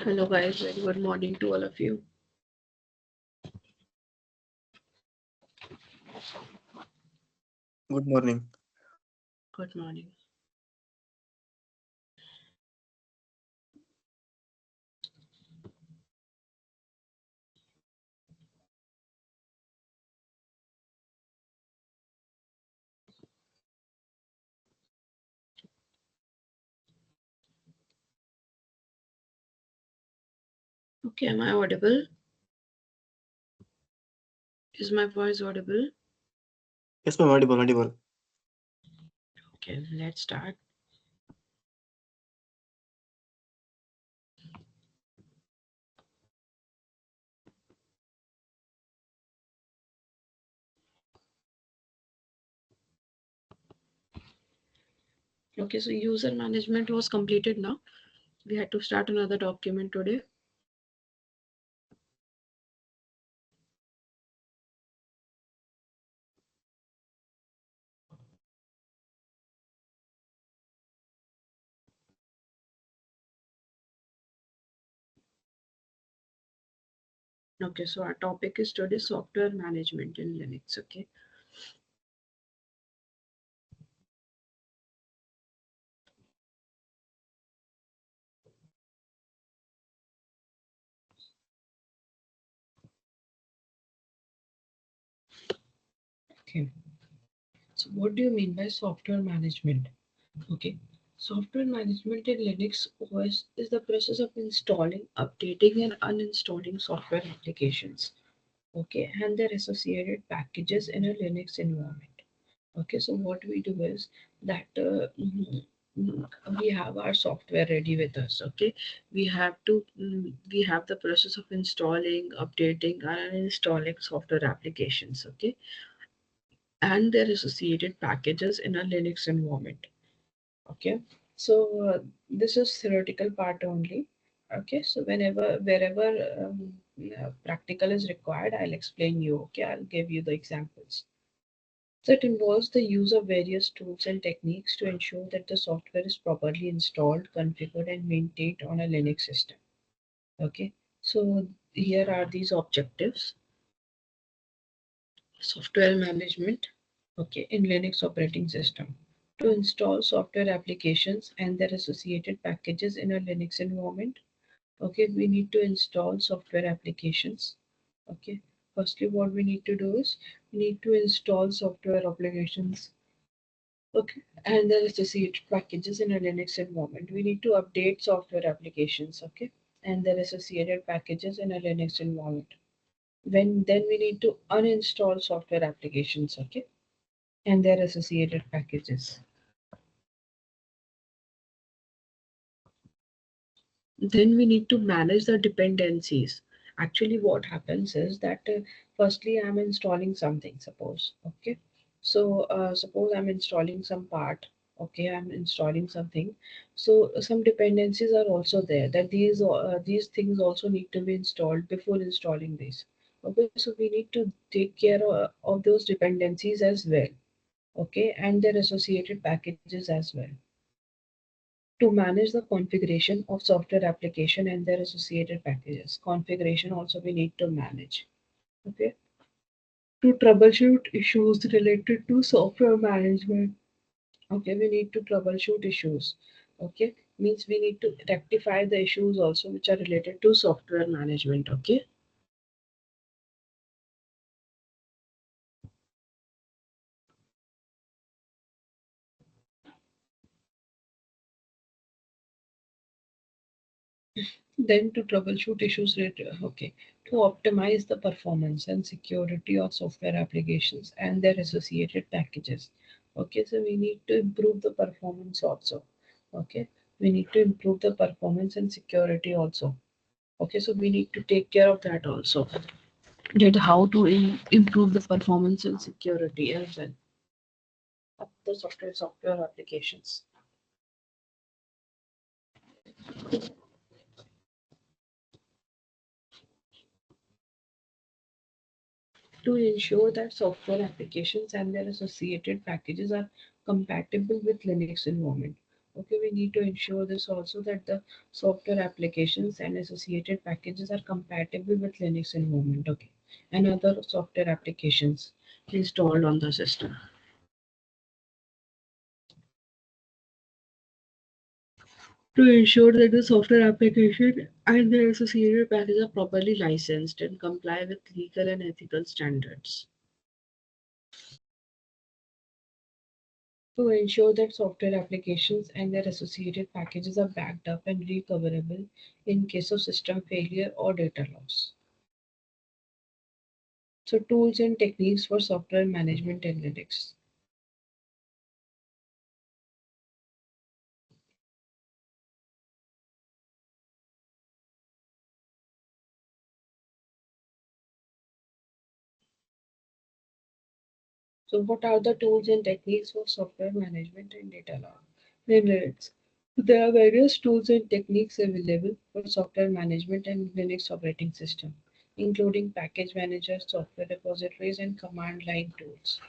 Hello guys, very good morning to all of you. Good morning. Good morning. Okay, am I audible? Is my voice audible? Yes, ma'am, audible, audible. Okay, let's start. Okay, so user management was completed now. We had to start another document today. Okay, so our topic is today software management in Linux. Okay. Okay. So what do you mean by software management? Okay. Software management in Linux OS is the process of installing, updating, and uninstalling software applications. Okay, and their associated packages in a Linux environment. Okay, so what we do is that we have our software ready with us. Okay, we have the process of installing, updating, and installing software applications. Okay, and their associated packages in a Linux environment. Okay, so this is theoretical part only. Okay, so wherever practical is required, I'll explain you. Okay, I'll give you the examples. So it involves the use of various tools and techniques to ensure that the software is properly installed, configured, and maintained on a Linux system. Okay, so here are these objectives: software management. Okay, in Linux operating system, to install software applications and their associated packages in a Linux environment. Okay, we need to install software applications. Okay, firstly what we need to do is we need to install software applications. Okay, and their associated packages in a Linux environment. We need to update software applications. Okay, and their associated packages in a Linux environment. When then we need to uninstall software applications. Okay, and their associated packages. Then we need to manage the dependencies. Actually what happens is that firstly I'm installing something, suppose. Okay, so suppose I'm installing some part. Okay, I'm installing something, so some dependencies are also there, that these things also need to be installed before installing this. Okay, so we need to take care of those dependencies as well. Okay, and their associated packages as well. To manage the configuration of software application and their associated packages. Configuration also we need to manage. Okay. To troubleshoot issues related to software management. Okay, we need to troubleshoot issues. Okay, means we need to rectify the issues also which are related to software management. Okay. Then to troubleshoot issues related, okay, to optimize the performance and security of software applications and their associated packages. Okay, so we need to improve the performance also. Okay, we need to improve the performance and security also. Okay, so we need to take care of that also. That how to improve the performance and security as well of the software applications. To ensure that software applications and their associated packages are compatible with Linux environment. Okay, we need to ensure this also that the software applications and associated packages are compatible with Linux environment. Okay, and other software applications installed on the system. To ensure that the software application and their associated packages are properly licensed and comply with legal and ethical standards. To ensure that software applications and their associated packages are backed up and recoverable in case of system failure or data loss. So, tools and techniques for software management in Linux. So, what are the tools and techniques for software management and data loss in Linux? There are various tools and techniques available for software management and Linux operating system, including package managers, software repositories, and command line tools.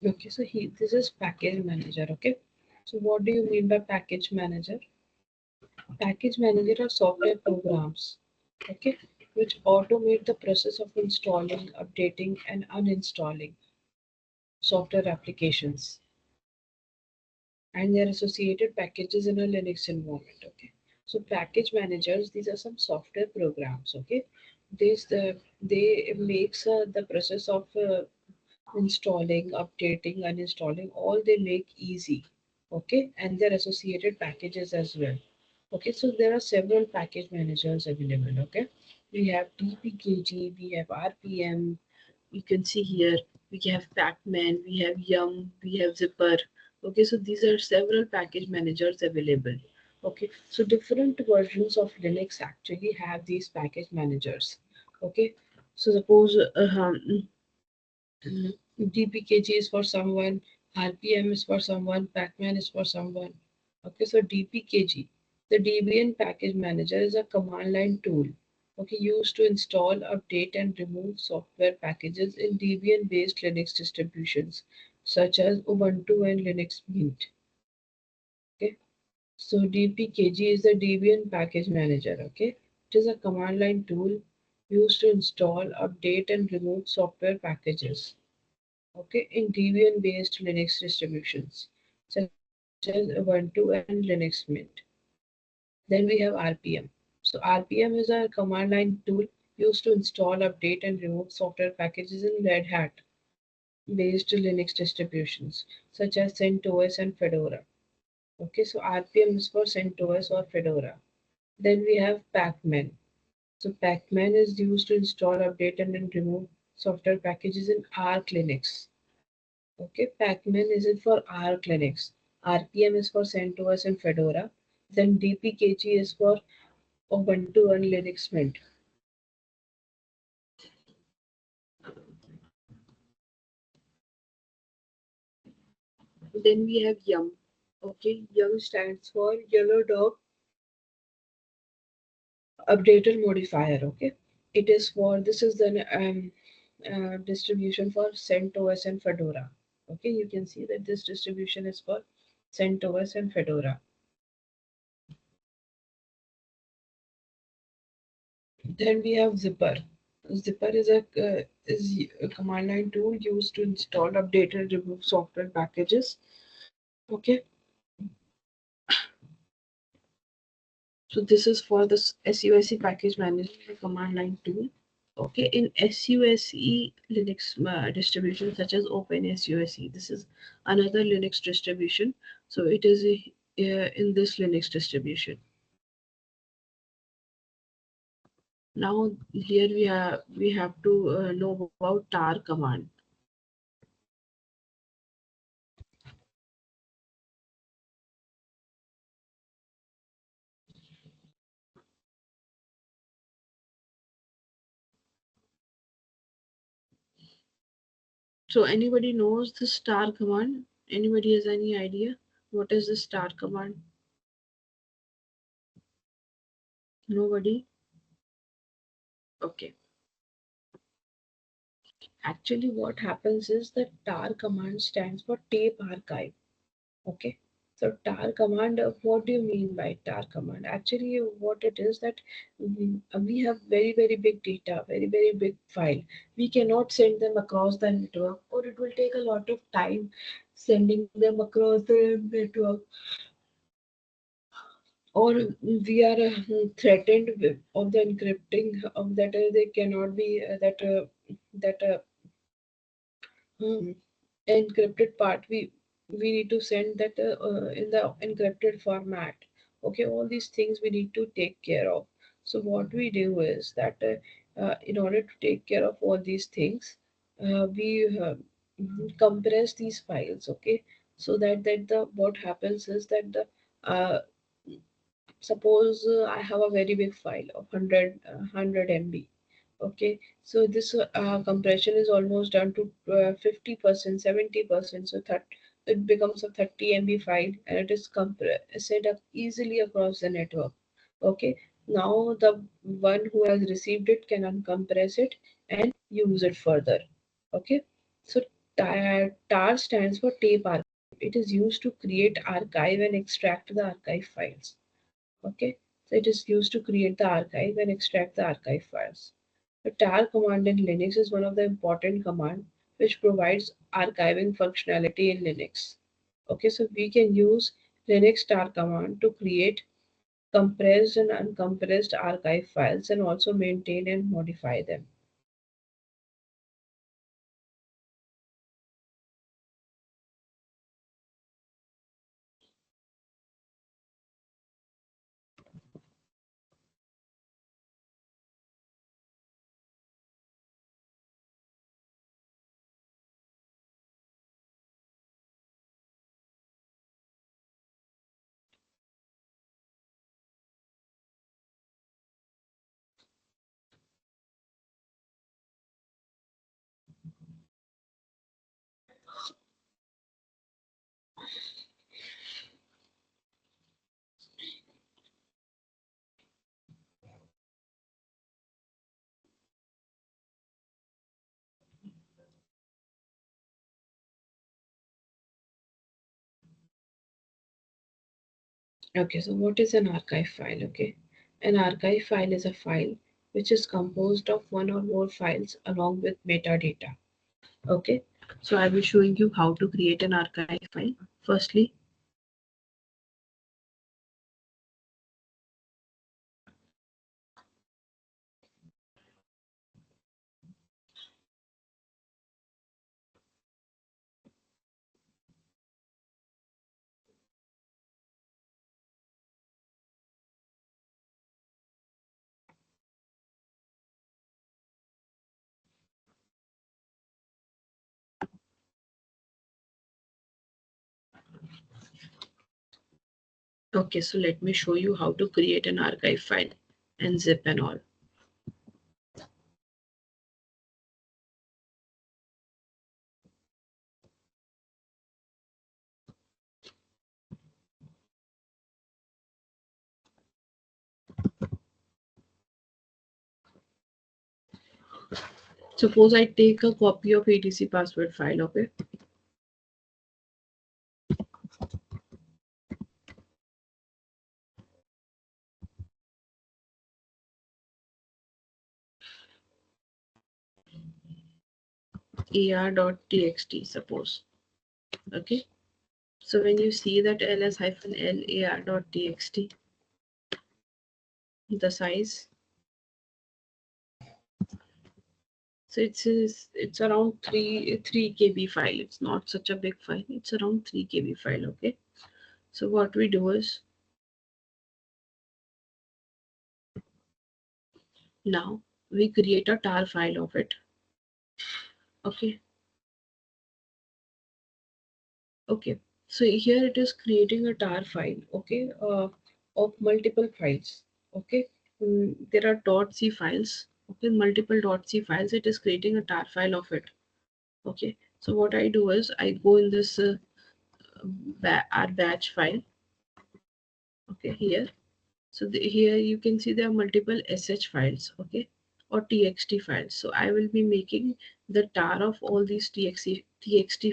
Okay, so this is package manager. Okay, so what do you mean by package manager? Package manager are software programs, okay, which automate the process of installing, updating, and uninstalling software applications and their associated packages in a Linux environment. Okay, so package managers, these are some software programs. Okay, they makes the process of installing, updating, uninstalling, all they make easy. Okay, and their associated packages as well. Okay, so there are several package managers available. Okay, we have DPKG, we have RPM. You can see here we have Pacman, we have Yum, we have Zipper. Okay, so these are several package managers available. Okay, so different versions of Linux actually have these package managers. Okay, so suppose DPKG is for someone, RPM is for someone, Pacman is for someone. Okay, so DPKG, the Debian Package Manager, is a command line tool. Okay, used to install, update, and remove software packages in Debian-based Linux distributions such as Ubuntu and Linux Mint. Okay, so DPKG is the Debian Package Manager. Okay, it is a command line tool used to install, update, and remove software packages, okay, in Debian based Linux distributions such as Ubuntu and Linux Mint. Then we have RPM. So RPM is a command line tool used to install, update, and remove software packages in Red Hat based Linux distributions such as CentOS and Fedora. Okay, so RPM is for CentOS or Fedora. Then we have Pacman. So Pacman is used to install, update, and then remove software packages in Arch Linux. Okay, Pacman is it for Arch Linux. RPM is for CentOS and Fedora. Then DPKG is for Ubuntu and Linux Mint. Then we have Yum. Okay, Yum stands for Yellow Dog Updater Modifier. Okay, it is for this is the distribution for CentOS and Fedora. Okay, you can see that this distribution is for CentOS and Fedora. Then we have Zipper. Zipper is a command line tool used to install, update, and remove software packages. Okay, so this is for the SUSE package management command line tool. Okay, in SUSE Linux distribution such as OpenSUSE, this is another Linux distribution. So it is in this Linux distribution. Now here we have to know about tar command. So anybody knows the star command? Anybody has any idea what is the star command? Nobody? Okay. Actually, what happens is that tar command stands for tape archive. Okay. So tar command, what do you mean by tar command? Actually, what it is that we have very, very big data, very, very big file. We cannot send them across the network, or it will take a lot of time sending them across the network, or we are threatened with, of the encrypting of that they cannot be that um, encrypted part we need to send that in the encrypted format. Okay, all these things we need to take care of. So what we do is that in order to take care of all these things, we compress these files. Okay, so that the what happens is that the suppose I have a very big file of 100 MB. Okay, so this compression is almost done to 50%, 70%. So that it becomes a 30 MB file, and it is sent up easily across the network. Okay, now the one who has received it can uncompress it and use it further. Okay, so TAR stands for tape archive. It is used to create, archive, and extract the archive files. Okay, so it is used to create the archive and extract the archive files. The tar command in Linux is one of the important command which provides archiving functionality in Linux. Okay, so we can use Linux tar command to create compressed and uncompressed archive files and also maintain and modify them. Okay, so what is an archive file? Okay, an archive file is a file which is composed of one or more files along with metadata. Okay, so I will showing you how to create an archive file. Firstly, okay, so let me show you how to create an archive file and zip and all. Suppose I take a copy of ATC password file, okay? ar.txt, suppose. Okay. So when you see that ls-l ar.txt, the size, so it's around 3 KB file. It's not such a big file. It's around 3 KB file, okay? So what we do is now we create a tar file of it. Okay. Okay, so here it is creating a tar file, okay, of multiple files. Okay, there are .c files. Okay, multiple .c files. It is creating a tar file of it. Okay, so what I do is I go in this our batch file. Okay, here. So here you can see there are multiple sh files, okay, or txt files. So I will be making the tar of all these txt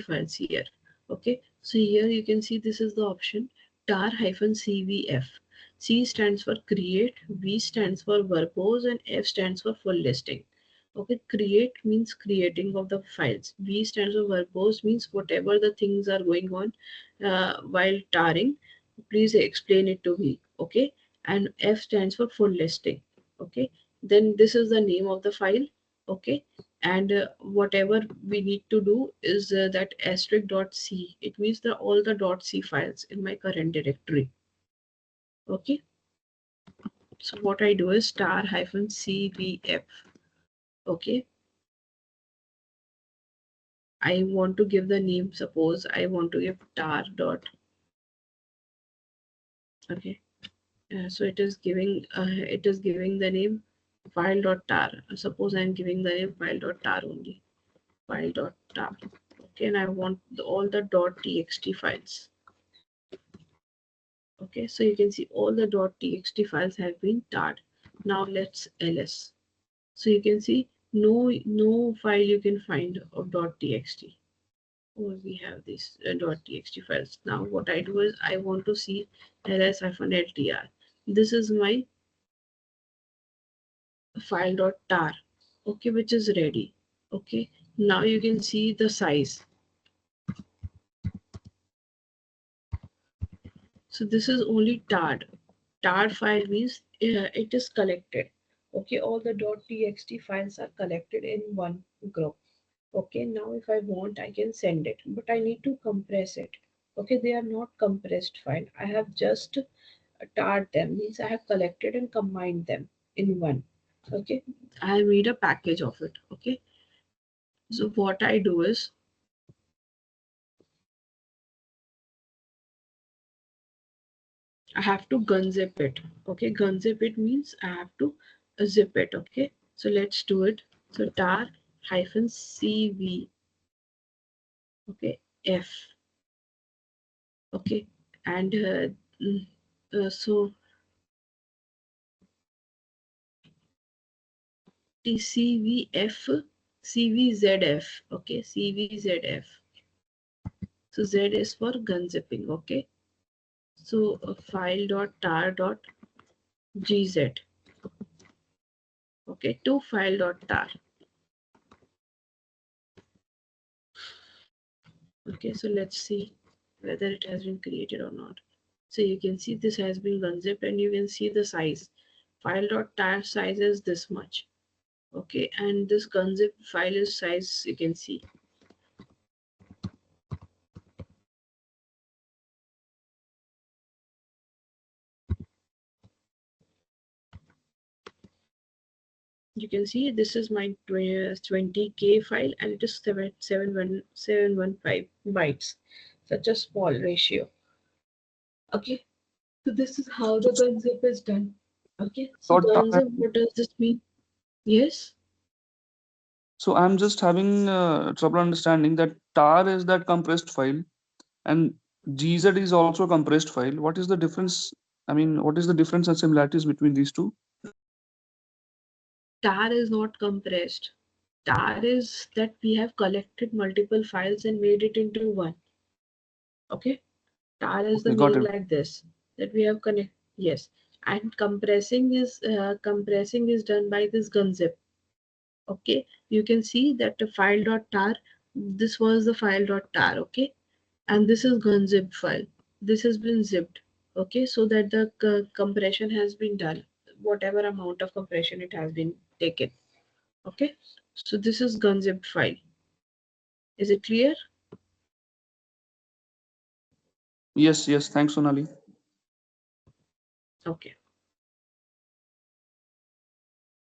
files here, okay. So here you can see this is the option tar hyphen cvf. C stands for create, V stands for verbose, and F stands for full listing. Okay, create means creating of the files. V stands for verbose means whatever the things are going on while tarring, please explain it to me. Okay, and F stands for full listing. Okay, then this is the name of the file. Okay, and whatever we need to do is that asterisk dot c. It means the all the dot c files in my current directory. Okay, so what I do is star hyphen cvf. Okay, I want to give the name. Suppose I want to give tar dot. Okay, so it is giving the name file dot tar. Suppose I'm giving the name file dot tar only. File dot tar. Okay, and I want all the dot txt files. Okay, so you can see all the dot txt files have been tarred. Now let's ls. So you can see no file you can find of dot txt. Oh, we have this dot txt files. Now what I do is I want to see ls-ltr. This is my file dot tar. Okay, which is ready. Okay, now you can see the size. So this is only tarred. Tar file means it is collected. Okay, all the .txt files are collected in one group. Okay, now if I want, I can send it, but I need to compress it. Okay, they are not compressed file. I have just tarred them, means I have collected and combined them in one. Okay, I made a package of it. Okay, so what I do is I have to gunzip it. Okay, gunzip it means I have to zip it. Okay, so let's do it. So tar hyphen cv. Okay, f. Okay, and mm, so tcvf cvzf. Okay, cvzf. So z is for gunzipping. Okay, so file dot tar dot gz. Okay, to file dot tar. Okay, so let's see whether it has been created or not. So you can see this has been unzipped and you can see the size. File.tar size is this much. Okay, and this unzip file is size you can see. You can see this is my 20K file and it is 715 bytes. Such a small ratio. Okay, so this is how the unzip is done. Okay, so Dot tar. unzip, what does this mean? Yes. So I'm just having trouble understanding that tar is that compressed file and gz is also a compressed file. What is the difference? I mean, what is the difference and similarities between these two? Tar is not compressed. Tar is that we have collected multiple files and made it into one. Okay, tar is the Okay, got meaning it. like this, that we have connect. Yes, and compressing is done by this gunzip. Okay, you can see that the file dot tar. This was the file dot tar. Okay, and this is gunzip file. This has been zipped. Okay, so that the compression has been done. Whatever amount of compression it has been taken. Okay, so this is gunzip file. Is it clear? Yes, yes. Thanks, Sonali. Okay.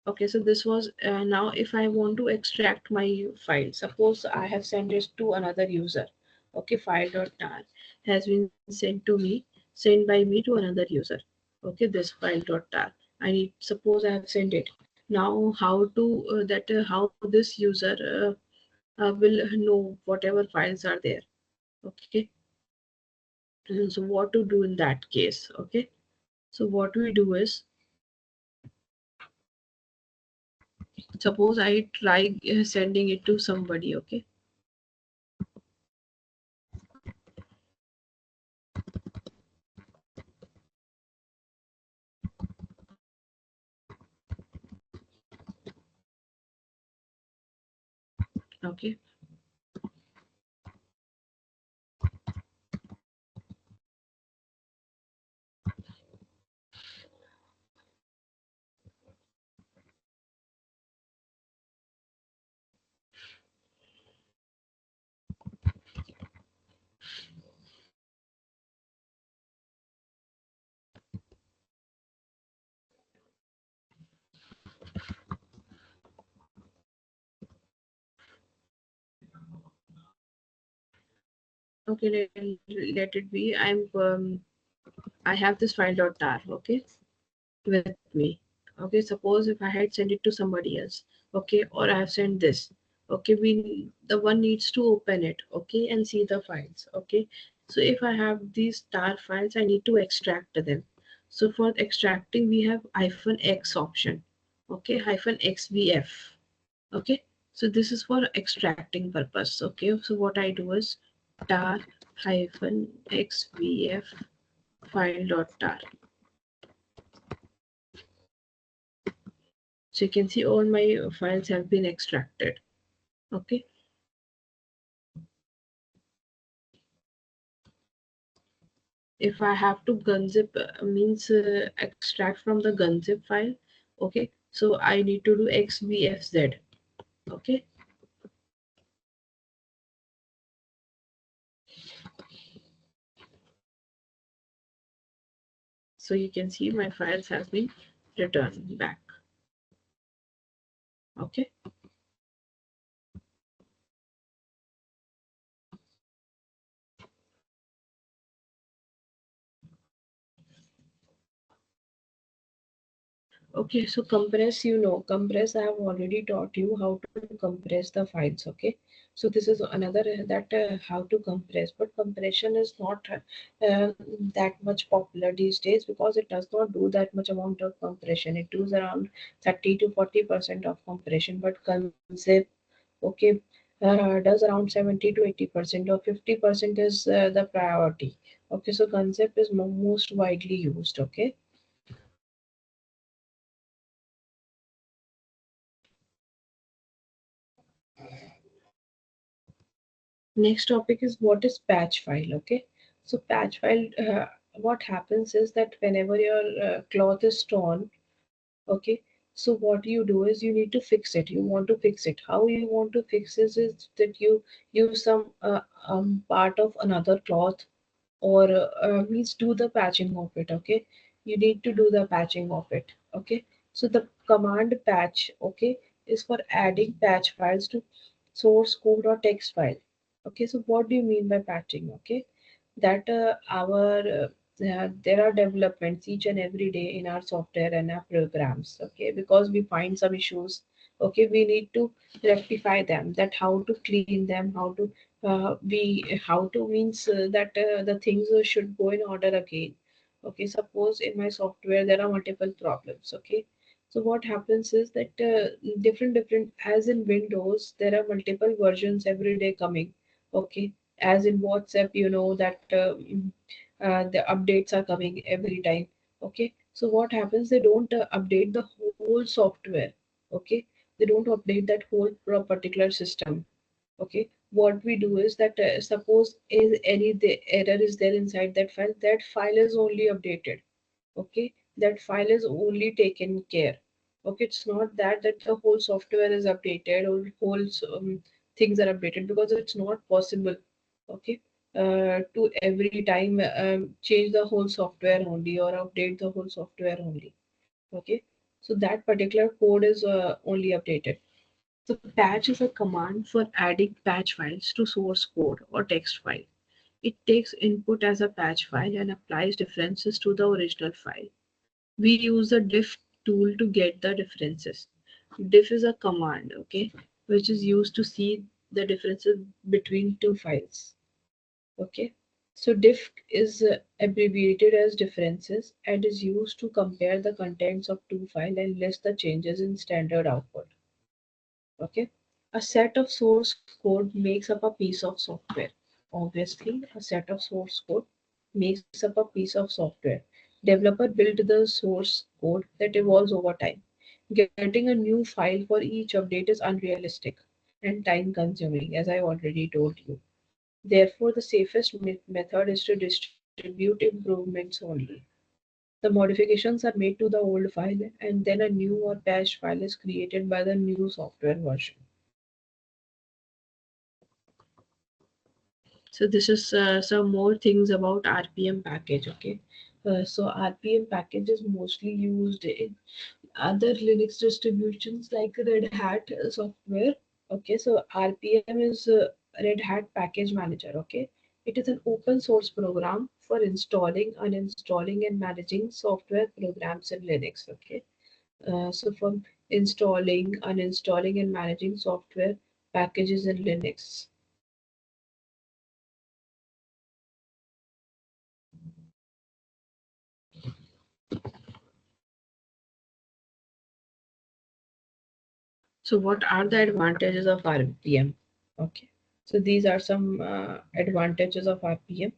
Okay, so this was now if I want to extract my file, suppose I have sent it to another user. Okay, file.tar has been sent to me, sent by me to another user. Okay, this file.tar. I need, suppose I have sent it. Now, how to how this user will know whatever files are there. Okay, and so what to do in that case? Okay, So what we do is, suppose I try sending it to somebody, okay? Okay. Okay, let it be. I have this file dot tar, okay, with me. Okay, suppose if I had sent it to somebody else, okay, or I have sent this, okay, the one needs to open it, okay, and see the files, okay. So if I have these tar files, I need to extract them. So for extracting, we have -x option, okay, -xvf, okay. So this is for extracting purpose, okay. So what I do is tar -xvf file dot tar. So you can see all my files have been extracted. Okay. If I have to gunzip means extract from the gunzip file. Okay. So I need to do xvfz. Okay. So you can see my files have been returned back. Okay. Okay, so compress, compress, I have already taught you how to compress the files, okay? So this is another that how to compress, but compression is not that much popular these days because it does not do that much amount of compression. It does around 30 to 40% of compression, but concept, okay, does around 70 to 80% or 50% is the priority. Okay, so concept is most widely used, okay? Next topic is what is patch file. Okay, so patch file, what happens is that whenever your cloth is torn, okay, so what you do is you need to fix it. You want to fix it. How you want to fix this is that you use some part of another cloth, or means do the patching of it. Okay, you need to do the patching of it. Okay, so the command patch, okay, is for adding patch files to source code or text file. Okay, so what do you mean by patching? Okay, that our there are developments each and every day in our software and our programs. Okay, because we find some issues. Okay, we need to rectify them. That how to clean them, how to means that the things should go in order again. Okay, suppose in my software there are multiple problems. Okay, so what happens is that different, as in Windows there are multiple versions every day coming. Okay, as in WhatsApp, you know that the updates are coming every time. Okay, so what happens, they don't update the whole software. Okay, they don't update that whole particular system. Okay, what we do is that suppose is any the error is there inside that file is only updated. Okay, that file is only taken care. Okay, it's not that the whole software is updated or whole things are updated, because it's not possible. Okay, to every time change the whole software only or update the whole software only. Okay, so that particular code is only updated. So patch is a command for adding patch files to source code or text file. It takes input as a patch file and applies differences to the original file. We use the diff tool to get the differences. Diff is a command, okay, which is used to see the differences between two files. Okay, So diff is abbreviated as differences and is used to compare the contents of two files and list the changes in standard output. Okay. A set of source code makes up a piece of software. Obviously, a set of source code makes up a piece of software. Developer build the source code that evolves over time. Getting a new file for each update is unrealistic and time consuming, as I already told you. Therefore, the safest method is to distribute improvements only. The modifications are made to the old file and then a new or patched file is created by the new software version. So this is some more things about RPM package. Okay, so RPM package is mostly used in other Linux distributions like Red Hat software. Okay, so RPM is Red Hat Package Manager. Okay, it is an open source program for installing, uninstalling, and managing software programs in Linux. Okay, so from installing, uninstalling, and managing software packages in Linux. So what are the advantages of RPM? Okay, so these are some advantages of RPM.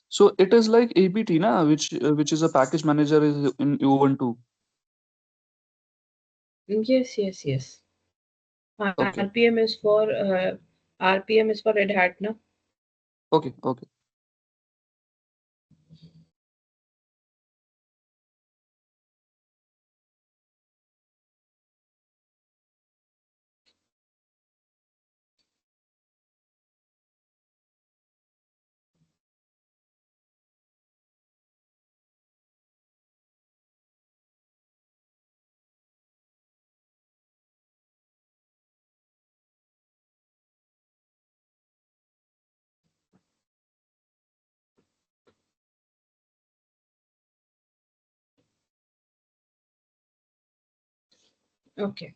So it is like APT, na, which is a package manager is in Ubuntu. Yes, yes, yes. Okay, RPM is for Red Hat, no? okay, okay. Okay.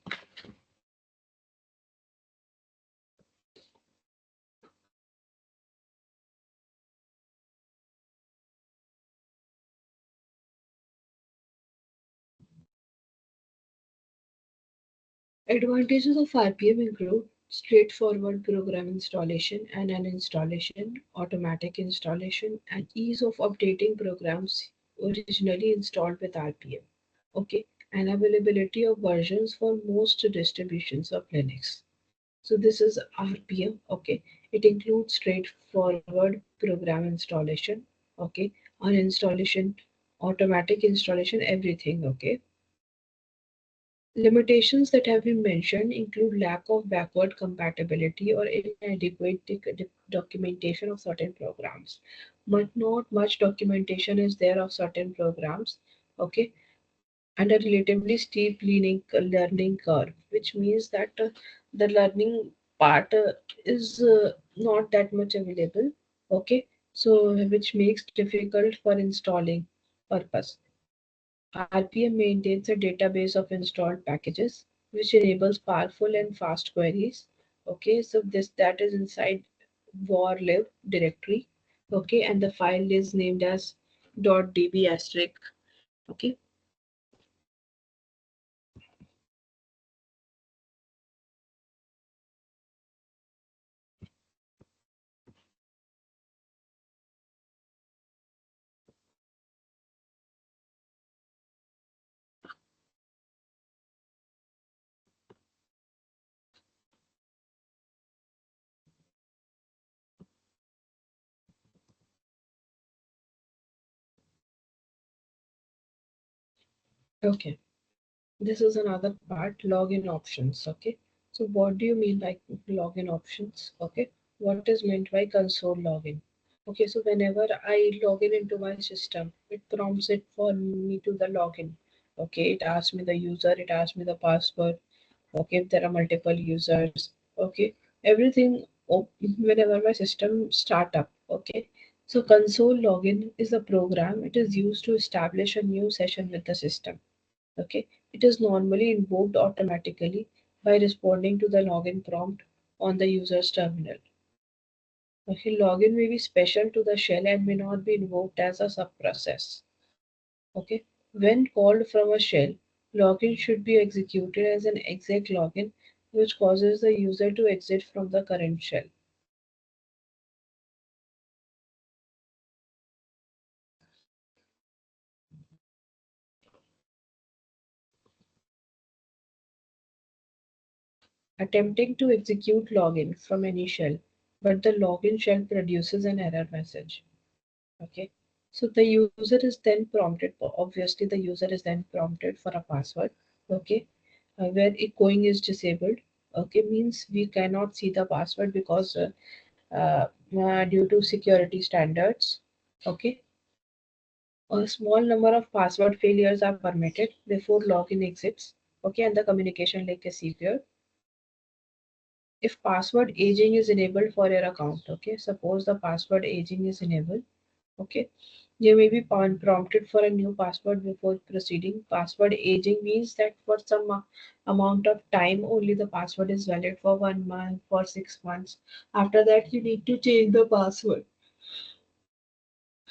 Advantages of RPM include straightforward program installation and uninstallation, automatic installation, and ease of updating programs originally installed with RPM. Okay, and availability of versions for most distributions of Linux. So this is RPM. Okay, it includes straightforward program installation. Okay, uninstallation, automatic installation, everything. Okay. Limitations that have been mentioned include lack of backward compatibility or inadequate documentation of certain programs. But not much documentation is there of certain programs. Okay, and a relatively steep learning curve, which means that the learning part is not that much available. Okay, so which makes difficult for installing purpose. RPM maintains a database of installed packages, which enables powerful and fast queries. Okay, so this that is inside warlib directory. Okay, and the file is named as .db asterisk. Okay, okay. This is another part, login options. Okay, so what do you mean by login options? Okay, what is meant by console login? Okay, so whenever I log in into my system, it prompts it for me to the login. Okay, it asks me the user, it asks me the password. Okay, if there are multiple users. Okay, everything. Whenever my system start up. Okay, so console login is a program. It is used to establish a new session with the system. Okay, it is normally invoked automatically by responding to the login prompt on the user's terminal. Okay, login may be special to the shell and may not be invoked as a subprocess. Okay, when called from a shell, login should be executed as an exec login, which causes the user to exit from the current shell. Attempting to execute login from any shell, but the login shell produces an error message. Okay, so the user is then prompted, obviously the user is then prompted for a password. Okay, where echoing is disabled. Okay, means we cannot see the password because due to security standards. Okay, a small number of password failures are permitted before login exits. Okay, and the communication link is severe. If password aging is enabled for your account, okay, suppose the password aging is enabled, okay, you may be prompted for a new password before proceeding. Password aging means that for some amount of time only the password is valid for 1 month, for 6 months. After that, you need to change the password.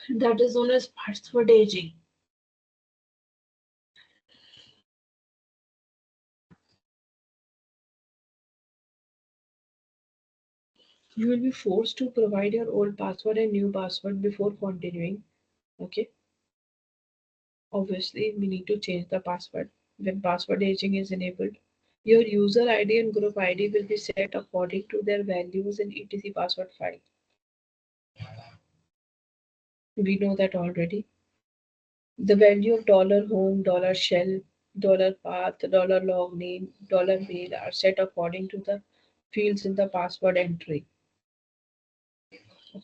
That is known as password aging. You will be forced to provide your old password and new password before continuing. Okay, obviously, we need to change the password when password aging is enabled. Your user ID and group ID will be set according to their values in etc password file. We know that already. The value of $home, $shell, $path, $log name, $mail are set according to the fields in the password entry.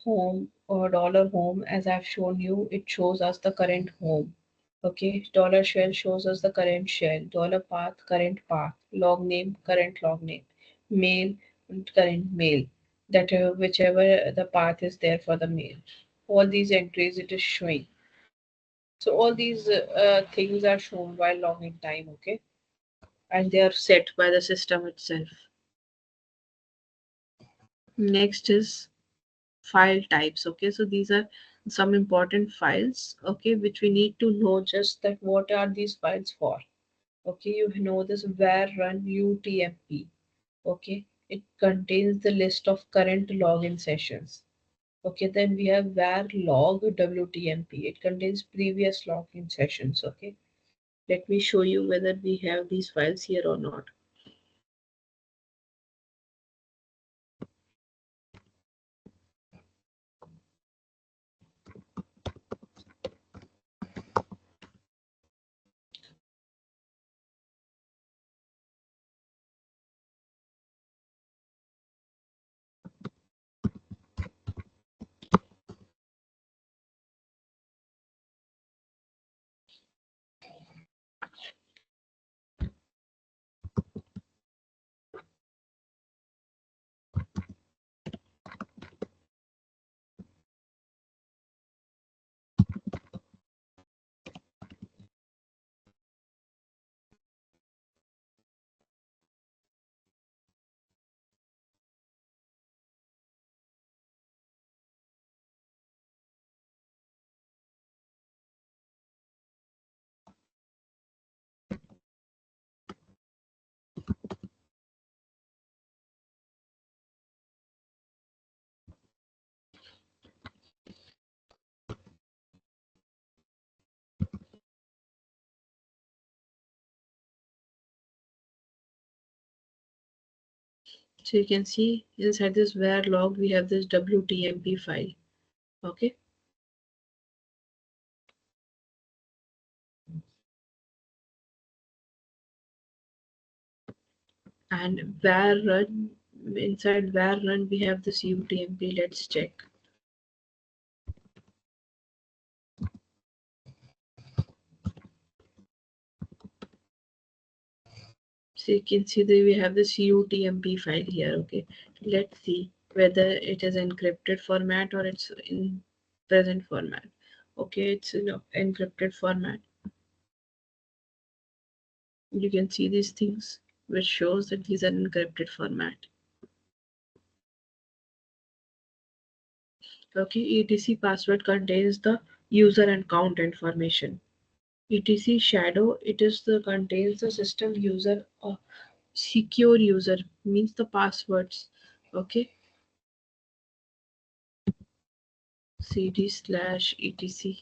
Home or $home, as I've shown you, it shows us the current home. Okay, $shell shows us the current shell, $path, current path, log name, current log name, mail, current mail, that whichever the path is there for the mail. All these entries it is showing. So all these things are shown while logging time, okay, and they are set by the system itself. Next is file types. Okay, so these are some important files, okay, which we need to know just that what are these files for. Okay, you know this var run utmp. Okay, it contains the list of current login sessions. Okay, then we have var log wtmp. It contains previous login sessions. Okay, let me show you whether we have these files here or not. So you can see inside this var log we have this wtmp file. Okay, and var run, inside var run we have this utmp. Let's check. So you can see that we have this utmp file here. Okay, let's see whether it is encrypted format or it's in present format. Okay, it's in encrypted format. You can see these things, which shows that these are encrypted format. Okay, etc password contains the user and account information. etc shadow, it is the contains the system user or secure user, means the passwords. Okay, cd slash etc.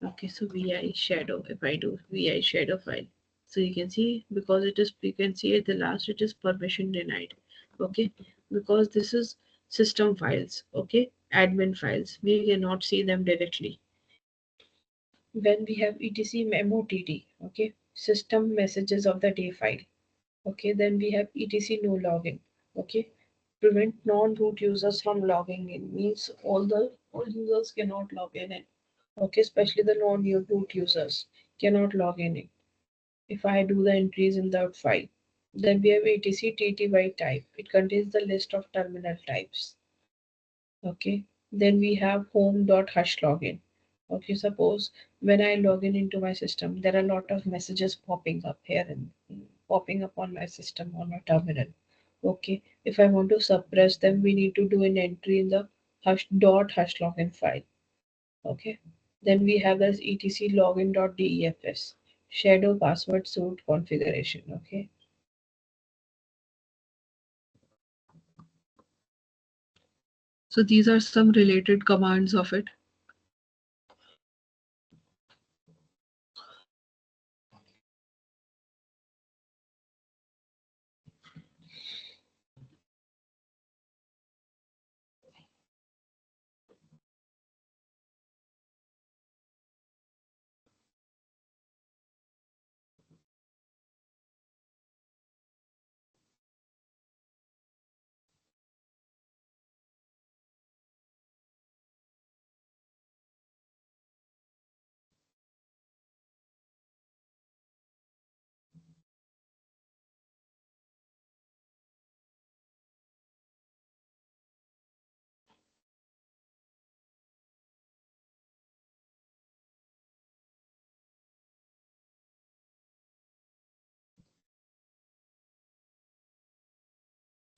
Okay, so vi shadow, if I do vi shadow file, so you can see, because it is, you can see at the last it is permission denied. Okay, because this is system files. Okay, admin files, we cannot see them directly. When we have etc memo.tt, okay, system messages of the day file. Okay, then we have etc no login. Okay, prevent non-root users from logging in, means all users cannot log in. Okay, especially the non-root users cannot log in if I do the entries in that file. Then we have etc tty type. It contains the list of terminal types. Okay, then we have home.hush login. Okay, suppose when I log in into my system, there are a lot of messages popping up here and popping up on my system, on my terminal. Okay, if I want to suppress them, we need to do an entry in the hush login file. Okay, then we have this etc login.defs shadow password suite configuration. Okay, so these are some related commands of it.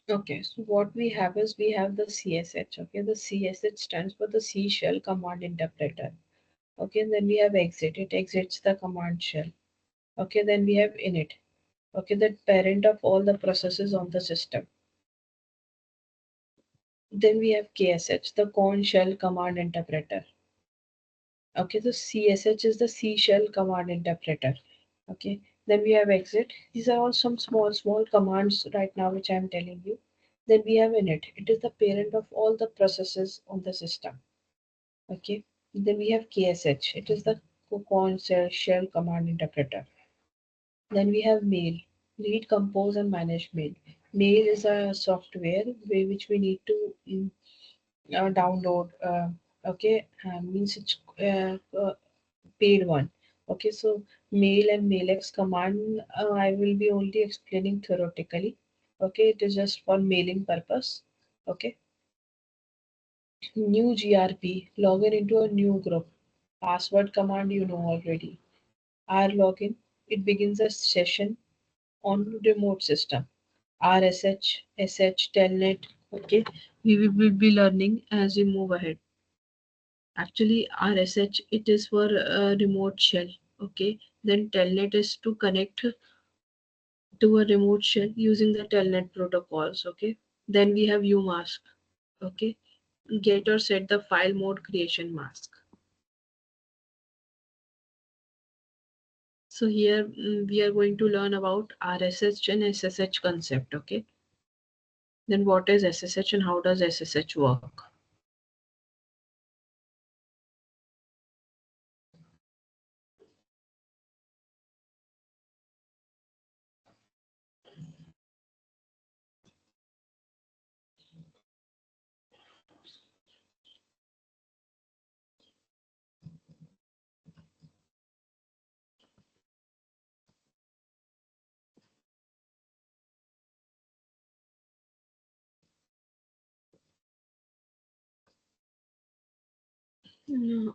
Okay, so what we have is we have the CSH. Okay, the CSH stands for the C shell command interpreter. Okay, and then we have exit. It exits the command shell. Okay, then we have init. Okay, the parent of all the processes on the system. Then we have KSH, the corn shell command interpreter. Okay, the CSH is the C shell command interpreter. Okay, then we have exit. These are all some small commands right now which I am telling you. Then we have init. It is the parent of all the processes on the system. Okay, then we have KSH. It is the corn shell command interpreter. Then we have mail. Read, compose, and manage mail. Mail is a software which we need to download. Okay, means it's paid one. Okay, so mail and mailx command I will be only explaining theoretically. Okay, it is just for mailing purpose. Okay, new GRP, login into a new group. Password command you know already. R login, it begins a session on remote system. RSH, SH, Telnet. Okay, we will be learning as we move ahead. Actually, RSH, it is for remote shell. Okay, then Telnet is to connect to a remote shell using the Telnet protocols. Okay, then we have UMask. Okay, get or set the file mode creation mask. So here we are going to learn about RSH and SSH concept. Okay, then what is SSH and how does SSH work?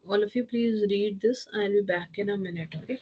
All of you please read this. I'll be back in a minute. Okay.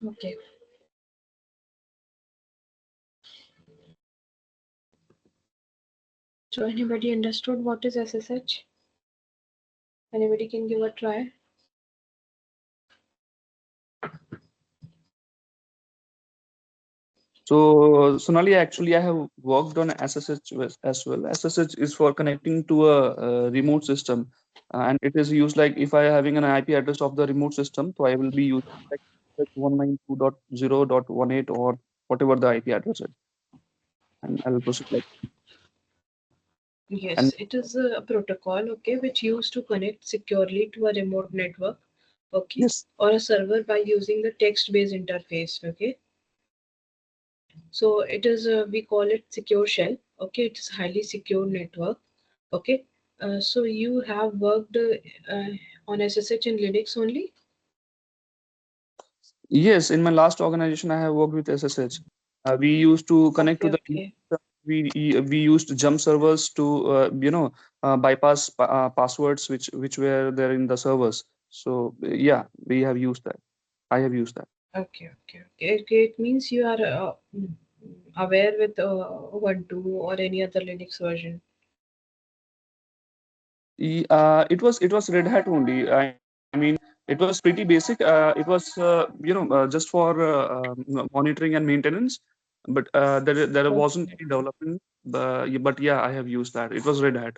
Okay. So anybody understood what is SSH? Anybody can give a try? So, Sonali, actually, I have worked on SSH as well. SSH is for connecting to a remote system, and it is used like if I having an IP address of the remote system, so I will be using like 192.0.18 or whatever the IP address is, and I will proceed like. And Yes, it is a protocol, okay, which used to connect securely to a remote network, okay, yes, or a server by using the text-based interface, okay. So it is we call it secure shell, okay. It is highly secure network, okay. So you have worked on SSH in Linux only? yes, in my last organization, I have worked with SSH. We used to connect to Okay, the okay. we used jump servers to bypass passwords which were there in the servers. So yeah, we have used that. I have used that. Okay. It means you are aware with Ubuntu or any other Linux version. It was Red Hat only. I mean, it was pretty basic. It was just for monitoring and maintenance, but there wasn't Okay. any development. But yeah, I have used that. It was Red Hat.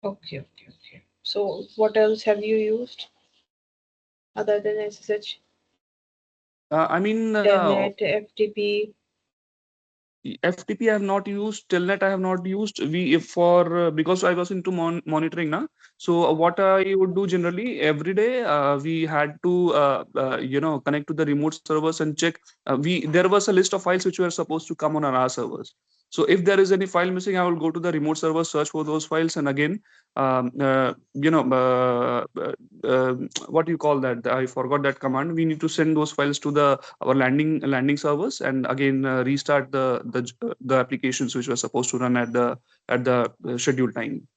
Okay. So what else have you used other than SSH? I mean, Telnet, FTP. FTP I have not used. Telnet I have not used. We if for Because I was into monitoring now. So what I would do generally every day, we had to connect to the remote servers and check. We There was a list of files which were supposed to come on our servers. So if there is any file missing, I will go to the remote server, search for those files, and again, um, uh, you know, what do you call that? I forgot that command. We need to send those files to the our landing servers, and again restart the applications which were supposed to run at the scheduled time.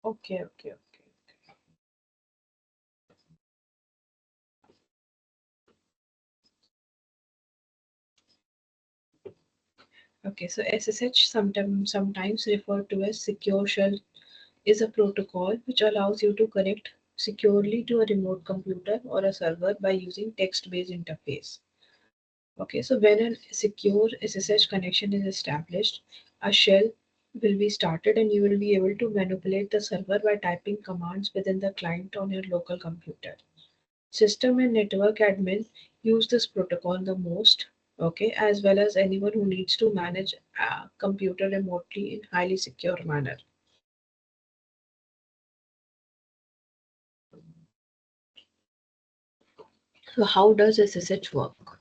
Okay. Okay, so SSH sometimes referred to as secure shell is a protocol which allows you to connect securely to a remote computer or a server by using text-based interface. Okay, so when a secure SSH connection is established, a shell will be started and you will be able to manipulate the server by typing commands within the client on your local computer. System and network admin use this protocol the most, okay, as well as anyone who needs to manage a computer remotely in highly secure manner. So how does SSH work?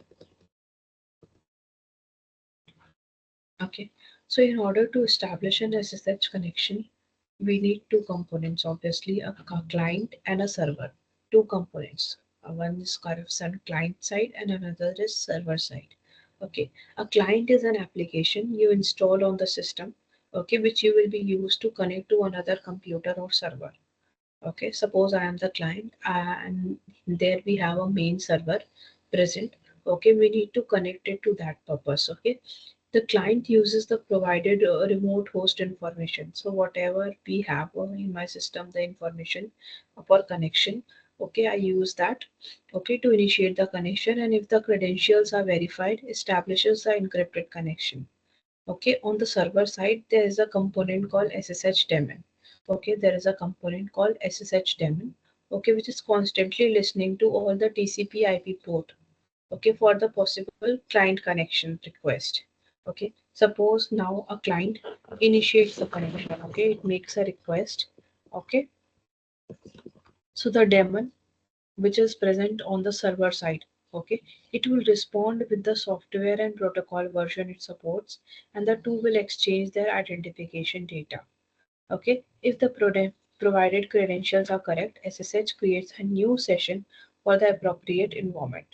Okay, so in order to establish an SSH connection, we need two components, obviously a client and a server. Two components. One is concerned client side and another is server side. Okay, a client is an application you install on the system, okay, which you will be used to connect to another computer or server. Okay, suppose I am the client and there we have a main server present. Okay, we need to connect it to that purpose. Okay, the client uses the provided remote host information. So whatever we have in my system, the information for connection, okay, I use that, okay, to initiate the connection, and if the credentials are verified, establishes the encrypted connection. Okay, on the server side, there is a component called SSH daemon. Okay, there is a component called SSH daemon. Okay, which is constantly listening to all the TCP IP port. Okay, for the possible client connection request. Okay, suppose now a client initiates the connection. Okay, it makes a request. Okay, so the daemon which is present on the server side, okay, it will respond with the software and protocol version it supports, and the two will exchange their identification data. Okay, if the provided credentials are correct, SSH creates a new session for the appropriate environment.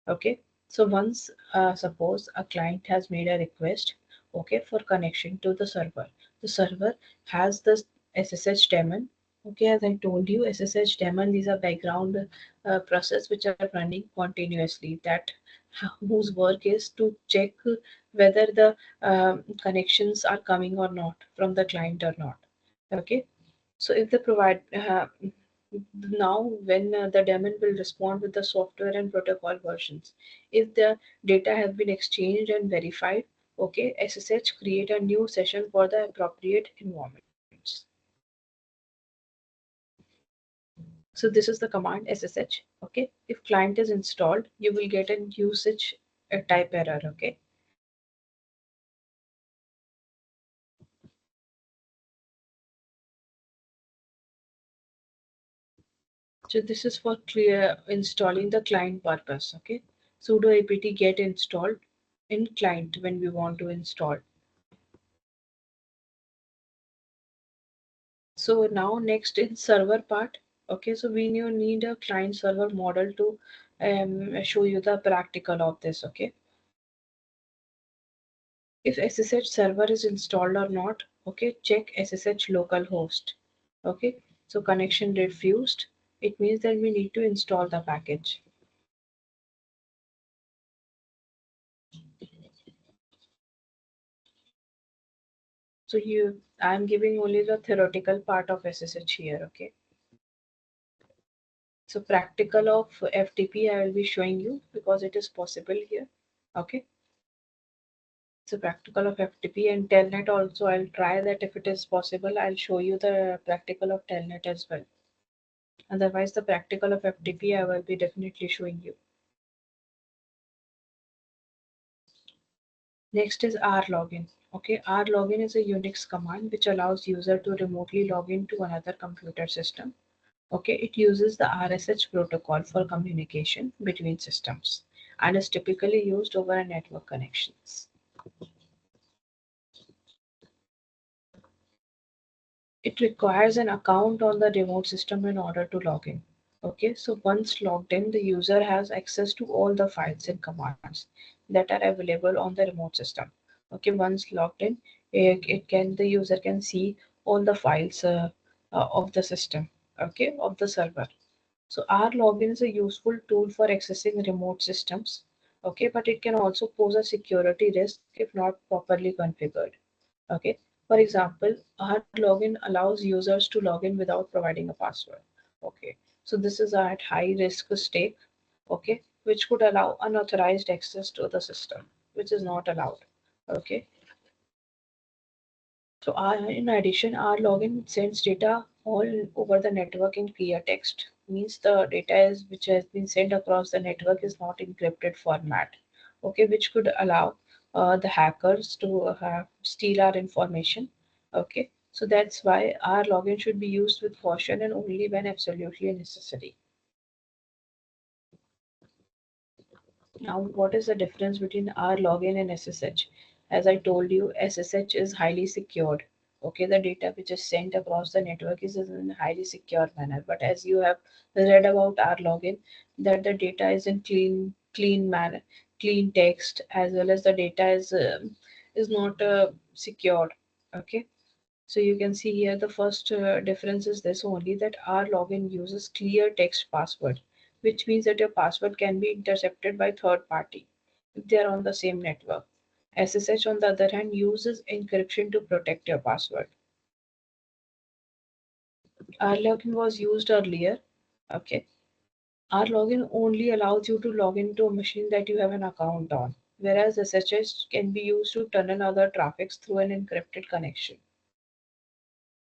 Okay, so once suppose a client has made a request, okay, for connection to the server has the SSH daemon. Okay, as I told you, SSH daemon, these are background process which are running continuously, that whose work is to check whether the connections are coming or not from the client or not. Okay, so if the provide now when the daemon will respond with the software and protocol versions, if the data have been exchanged and verified, okay, SSH create a new session for the appropriate environments. So this is the command SSH. Okay, if client is installed, you will get a usage type error. Okay, so this is for clear installing the client purpose. Okay, sudo apt get installed in client when we want to install. So now next in server part. Okay, so we need a client server model to show you the practical of this. Okay, if SSH server is installed or not. Okay, check SSH localhost. Okay, so connection refused. It means that we need to install the package. So I'm giving only the theoretical part of SSH here, okay? So practical of FTP I will be showing you because it is possible here, okay? So practical of FTP and Telnet also I'll try that if it is possible I'll show you the practical of Telnet as well. Otherwise the practical of FTP I will be definitely showing you. Next is rlogin. Okay, rlogin is a Unix command which allows user to remotely log in to another computer system. Okay, it uses the RSH protocol for communication between systems and is typically used over a network connections. It requires an account on the remote system in order to log in. Okay, so once logged in, the user has access to all the files and commands that are available on the remote system. Okay, once logged in, the user can see all the files of the system. Okay, of the server. So our login is a useful tool for accessing remote systems. Okay, but it can also pose a security risk if not properly configured. Okay, for example, our login allows users to log in without providing a password. Okay, so this is at high risk stake. Okay, which could allow unauthorized access to the system, which is not allowed. Okay, so in addition, our login sends data all over the network in clear text. Means the data is which has been sent across the network is not encrypted format. Okay, which could allow the hackers to steal our information. Okay, so that's why our login should be used with caution and only when absolutely necessary. Now, what is the difference between our login and SSH? As I told you, SSH is highly secured. Okay, the data which is sent across the network is in a highly secure manner. But as you have read about our login, that the data is in clean manner, clean text, as well as the data is not secured. Okay, so you can see here the first difference is this only that our login uses clear text password, which means that your password can be intercepted by third party if they are on the same network. SSH on the other hand uses encryption to protect your password. Our login was used earlier. Okay. Our login only allows you to log into a machine that you have an account on, whereas SSH can be used to tunnel other traffics through an encrypted connection.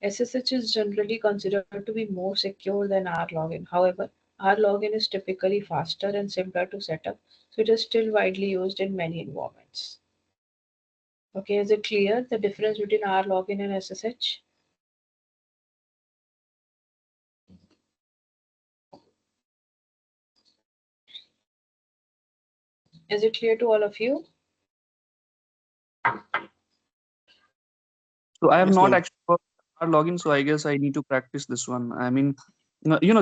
SSH is generally considered to be more secure than our login. However, our login is typically faster and simpler to set up, so it is still widely used in many environments. Okay, is it clear the difference between our login and SSH? Is it clear to all of you? So I have Yes, not ma'am. actually got our login, so I guess I need to practice this one. I mean,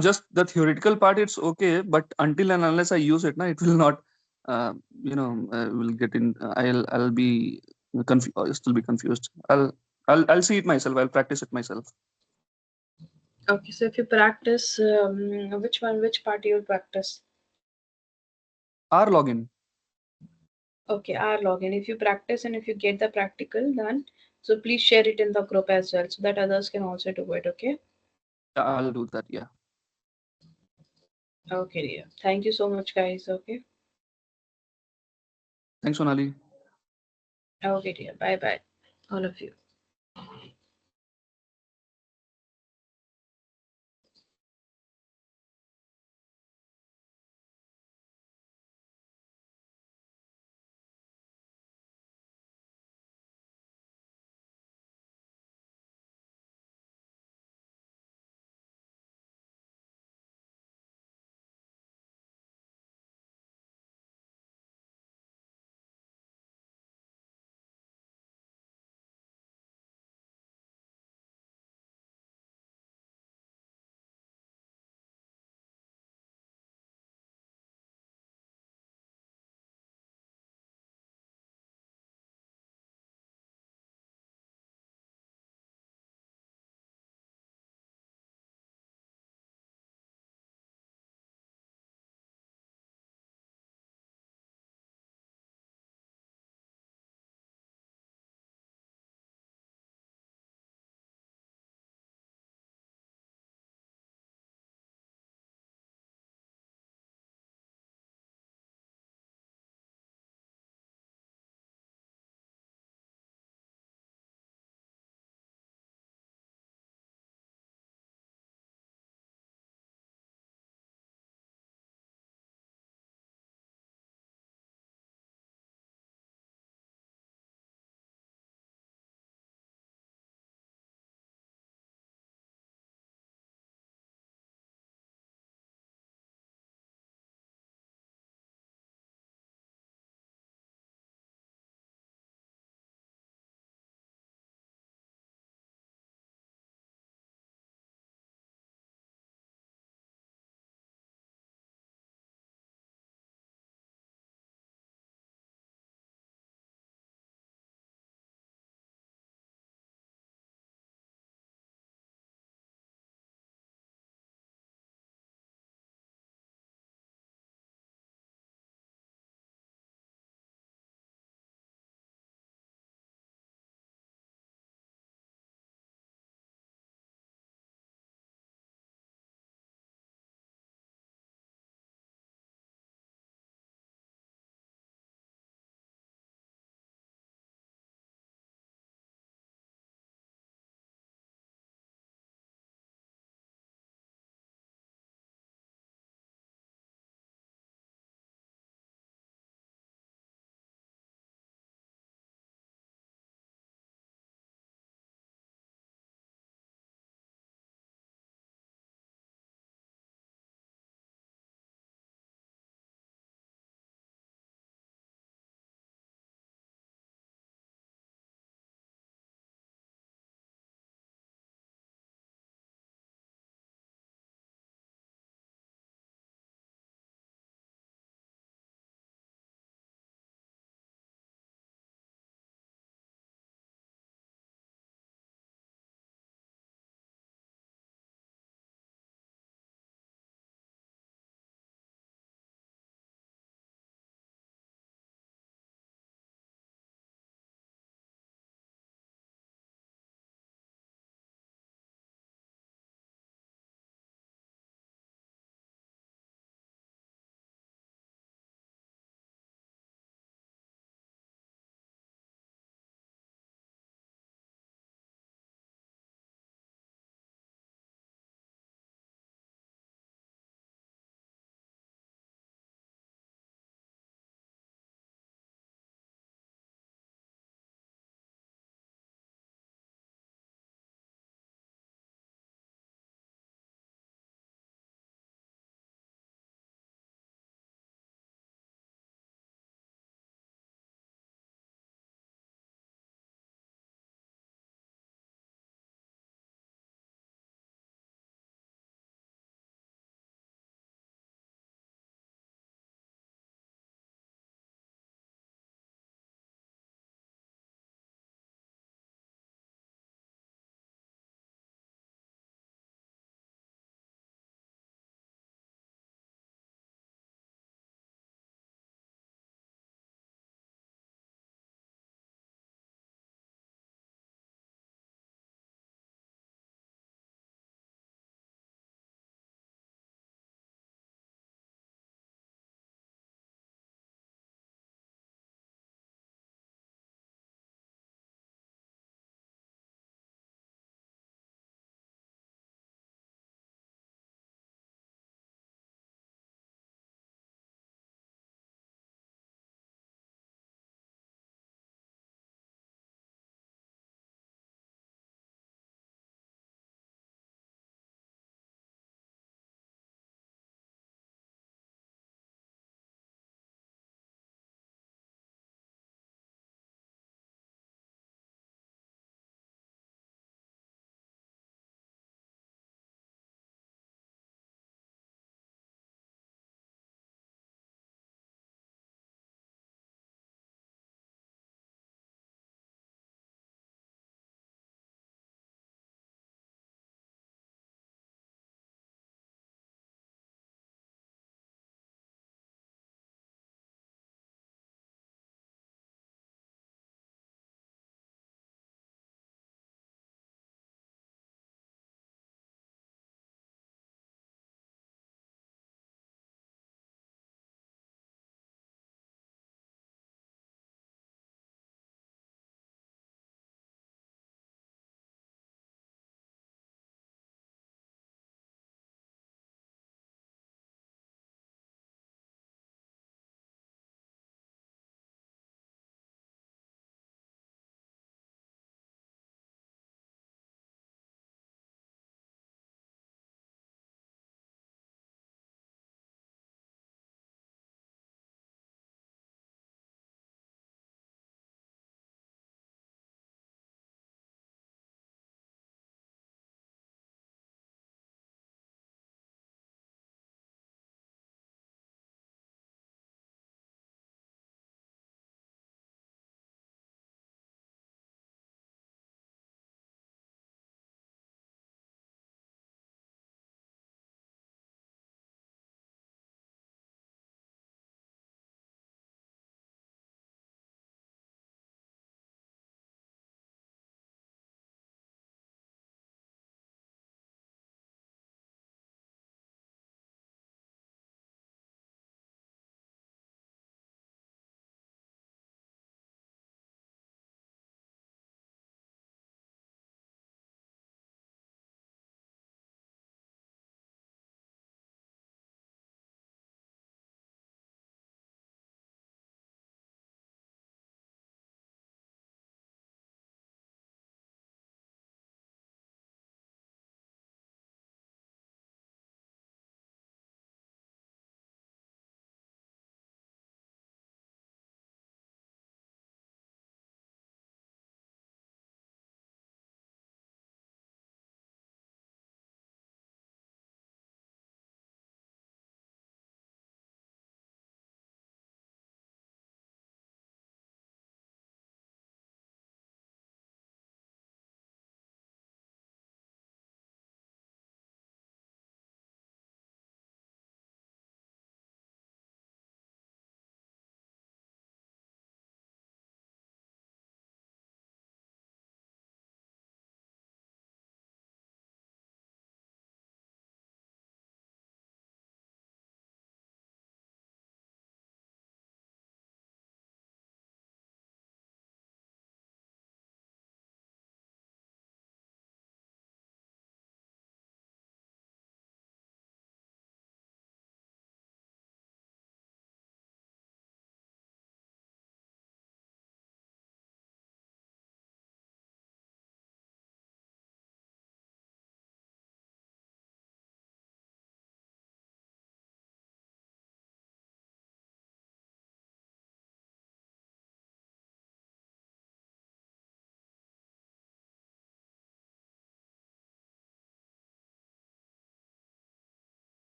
just the theoretical part, it's okay, but until and unless I use it, now it will not, will get in. I'll be confused. Still be confused. I'll see it myself. I'll practice it myself. Okay, so if you practice, which part you'll practice? Our login. Okay, our login. If you practice and if you get the practical done, so please share it in the group as well so that others can also do it. Okay. Yeah, I'll do that. Yeah. Okay, dear. Thank you so much, guys. Okay. Thanks, Sonali. Okay, dear. Bye bye, all of you.